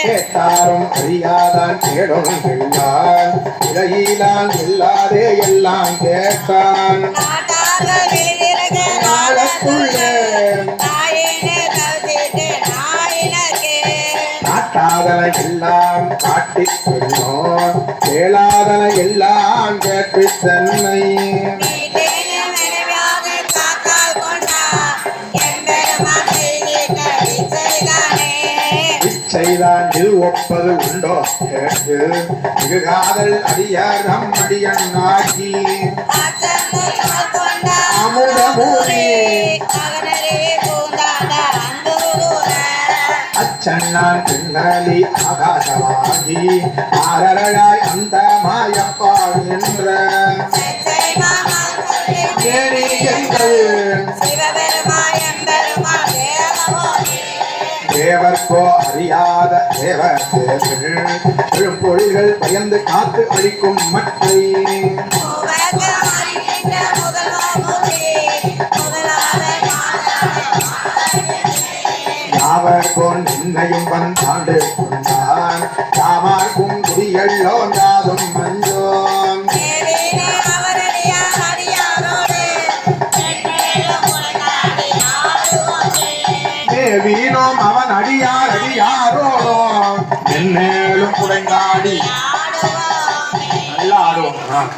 கேட்டாரும் அறியாதான் கேடும் எல்லாம் இலகிலான் இல்லாதே எல்லாம் கேட்டான் காட்டாதன எல்லாம் காட்டிக் கொள்ளும் கேளாதன எல்லாம் கேட்டு தன்மை செய்தான் இது ஒப்பது உண்டோ கேட்டு மிகு காதல் அடியார் நம் அடியன் ஆகி அமுதமூரி அச்சன்னான் பின்னலி ஆகாசமாகி ஆரழாய் அந்த மாயப்பா என்ற தேவர்கோ அறியாத தேவர் பெரும்பொழிகள் பயந்து காத்து அழிக்கும் மற்றை யாவர்கோ நின்னையும் வந்தாண்டு கொண்டான் யாமார்க்கும் குடியல்லோ யாதும் மஞ்சோம் வீணோம் அவன் அடியார் அடியாரோ மென்மேலும் குடைந்தாடி நல்லா ஆடுவோம்.